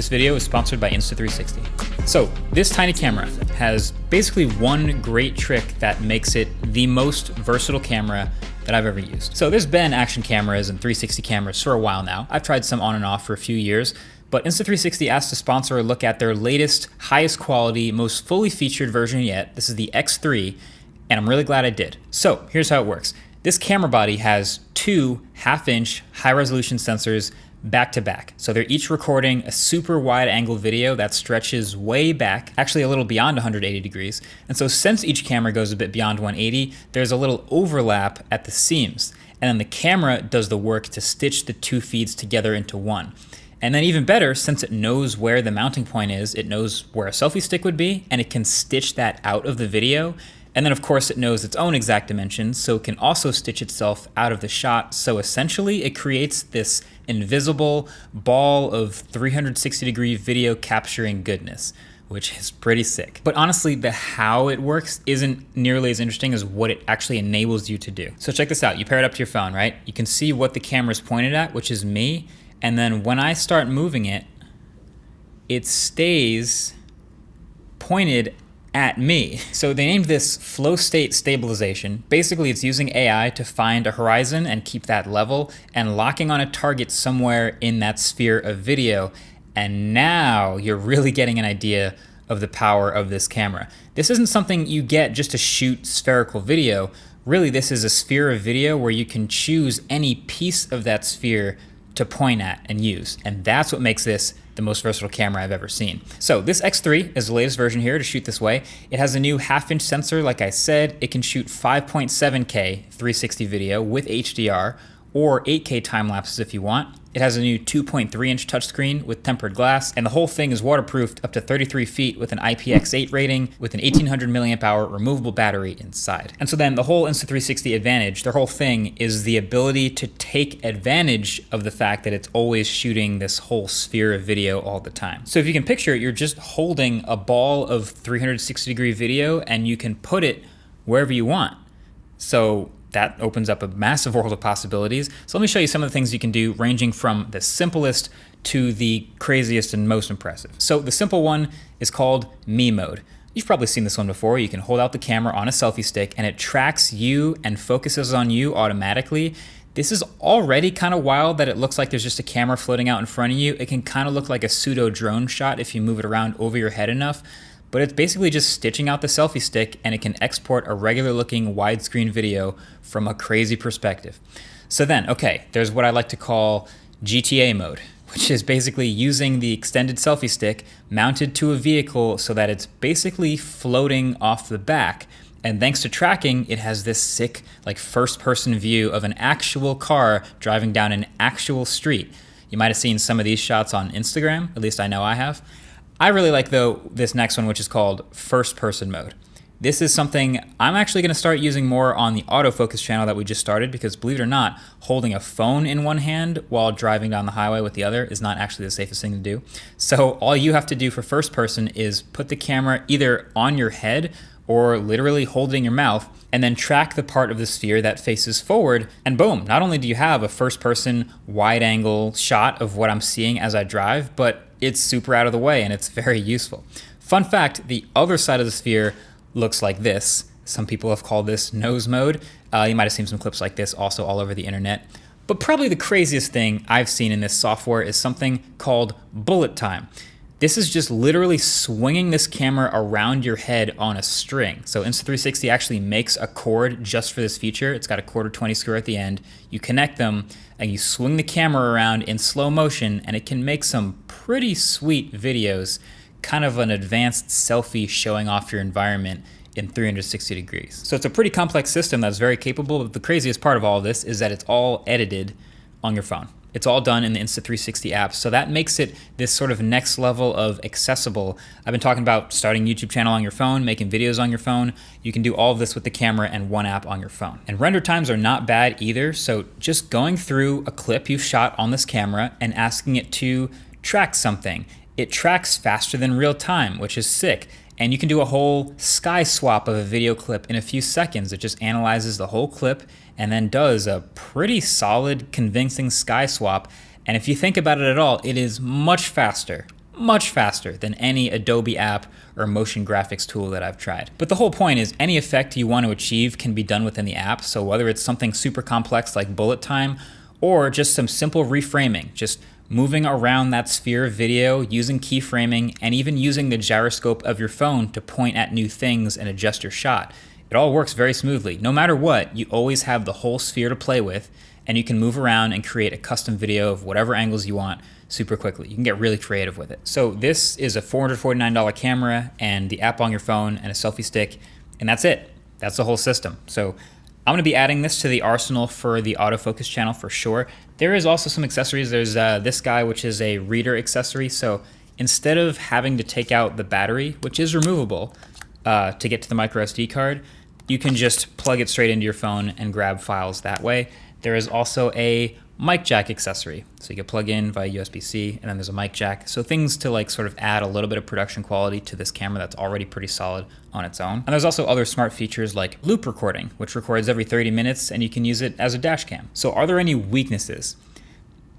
This video is sponsored by Insta360. So this tiny camera has basically one great trick that makes it the most versatile camera that I've ever used. So there's been action cameras and 360 cameras for a while now. I've tried some on and off for a few years, but Insta360 asked to sponsor a look at their latest, highest quality, most fully featured version yet. This is the X3, and I'm really glad I did. So here's how it works. This camera body has two 1/2-inch high-resolution sensors back to back. So they're each recording a super wide angle video that stretches way back, actually a little beyond 180 degrees. And so since each camera goes a bit beyond 180, there's a little overlap at the seams. And then the camera does the work to stitch the two feeds together into one. And then even better, since it knows where the mounting point is, it knows where a selfie stick would be, and it can stitch that out of the video. And then of course it knows its own exact dimensions, so it can also stitch itself out of the shot. So essentially it creates this invisible ball of 360-degree video capturing goodness, which is pretty sick. But honestly, the how it works isn't nearly as interesting as what it actually enables you to do. So check this out. You pair it up to your phone, right? You can see what the camera's pointed at, which is me. And then when I start moving it, it stays pointed at me. So they named this flow state stabilization. Basically, it's using AI to find a horizon and keep that level and locking on a target somewhere in that sphere of video. And now you're really getting an idea of the power of this camera. This isn't something you get just to shoot spherical video. Really, this is a sphere of video where you can choose any piece of that sphere to point at and use. And that's what makes this the most versatile camera I've ever seen. So this X3 is the latest version here to shoot this way. It has a new 1/2-inch sensor, like I said. It can shoot 5.7K 360 video with HDR or 8K time lapses if you want. It has a new 2.3-inch touchscreen with tempered glass, and the whole thing is waterproofed up to 33 feet with an IPX8 rating with an 1800 milliamp hour removable battery inside. And so then the whole Insta360 advantage, their whole thing is the ability to take advantage of the fact that it's always shooting this whole sphere of video all the time. So if you can picture it, you're just holding a ball of 360-degree video and you can put it wherever you want. So that opens up a massive world of possibilities. So let me show you some of the things you can do, ranging from the simplest to the craziest and most impressive. So the simple one is called Me Mode. You've probably seen this one before. You can hold out the camera on a selfie stick and it tracks you and focuses on you automatically. This is already kind of wild that it looks like there's just a camera floating out in front of you. It can kind of look like a pseudo drone shot if you move it around over your head enough. But it's basically just stitching out the selfie stick and it can export a regular looking widescreen video from a crazy perspective. So then, okay, there's what I like to call GTA mode, which is basically using the extended selfie stick mounted to a vehicle so that it's basically floating off the back. And thanks to tracking, it has this sick, like, first-person view of an actual car driving down an actual street. You might have seen some of these shots on Instagram, at least I know I have. I really like, though, this next one, which is called first person mode. This is something I'm actually going to start using more on the autofocus channel that we just started, because believe it or not, holding a phone in one hand while driving down the highway with the other is not actually the safest thing to do. So all you have to do for first person is put the camera either on your head or literally hold it in your mouth, and then track the part of the sphere that faces forward, and boom, not only do you have a first-person wide-angle shot of what I'm seeing as I drive, but it's super out of the way and it's very useful. Fun fact, the other side of the sphere looks like this. Some people have called this nose mode. You might have seen some clips like this also all over the internet. But probably the craziest thing I've seen in this software is something called bullet time. This is just literally swinging this camera around your head on a string. So Insta360 actually makes a cord just for this feature. It's got a 1/4-20 screw at the end. You connect them and you swing the camera around in slow motion, and it can make some pretty sweet videos, kind of an advanced selfie showing off your environment in 360 degrees. So it's a pretty complex system that's very capable, but the craziest part of all of this is that it's all edited on your phone. It's all done in the Insta360 app, so that makes it this sort of next level of accessible. I've been talking about starting a YouTube channel on your phone, making videos on your phone. You can do all of this with the camera and one app on your phone. And render times are not bad either, so just going through a clip you've shot on this camera and asking it to track something. It tracks faster than real time, which is sick. And you can do a whole sky swap of a video clip in a few seconds. It just analyzes the whole clip and then does a pretty solid, convincing sky swap. And if you think about it at all, it is much faster much faster than any Adobe app or motion graphics tool that I've tried. But the whole point is any effect you want to achieve can be done within the app. So whether it's something super complex like bullet time or just some simple reframing, just moving around that sphere of video, using keyframing, and even using the gyroscope of your phone to point at new things and adjust your shot. It all works very smoothly. No matter what, you always have the whole sphere to play with, and you can move around and create a custom video of whatever angles you want super quickly. You can get really creative with it. So this is a $449 camera and the app on your phone and a selfie stick, and that's it. That's the whole system. So I'm gonna be adding this to the arsenal for the autofocus channel for sure. There is also some accessories. There's this guy, which is a reader accessory. So instead of having to take out the battery, which is removable to get to the micro SD card, you can just plug it straight into your phone and grab files that way. There is also a mic jack accessory. So you can plug in via USB-C, and then there's a mic jack. So things to like sort of add a little bit of production quality to this camera that's already pretty solid on its own. And there's also other smart features like loop recording, which records every 30 minutes and you can use it as a dash cam. So are there any weaknesses?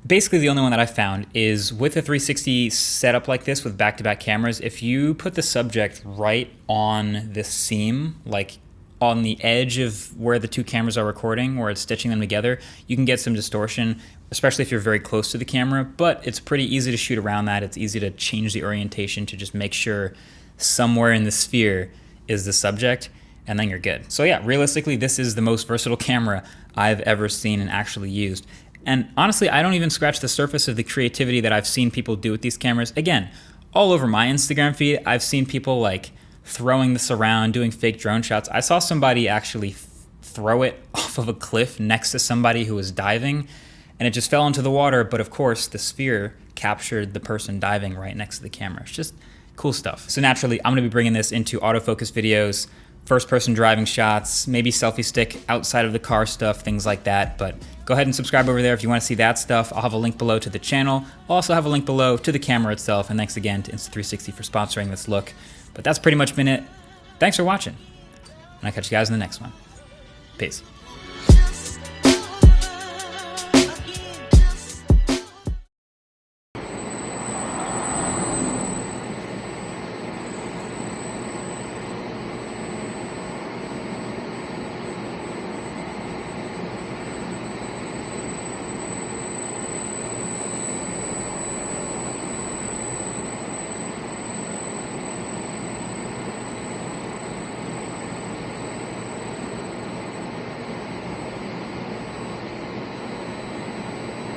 Basically the only one that I found is with a 360 setup like this with back-to-back cameras, if you put the subject right on this seam, like on the edge of where the two cameras are recording, where it's stitching them together, you can get some distortion, especially if you're very close to the camera, but it's pretty easy to shoot around that. It's easy to change the orientation to just make sure somewhere in the sphere is the subject, and then you're good. So yeah, realistically, this is the most versatile camera I've ever seen and actually used. And honestly, I don't even scratch the surface of the creativity that I've seen people do with these cameras. Again, all over my Instagram feed, I've seen people like throwing this around, doing fake drone shots. I saw somebody actually throw it off of a cliff next to somebody who was diving, and it just fell into the water, but of course the sphere captured the person diving right next to the camera. It's just cool stuff. So naturally, I'm gonna be bringing this into autofocus videos, first person driving shots, maybe selfie stick outside of the car stuff, things like that. But go ahead and subscribe over there if you wanna see that stuff. I'll have a link below to the channel. I'll also have a link below to the camera itself. And thanks again to Insta360 for sponsoring this look. But that's pretty much been it. Thanks for watching, and I'll catch you guys in the next one. Peace.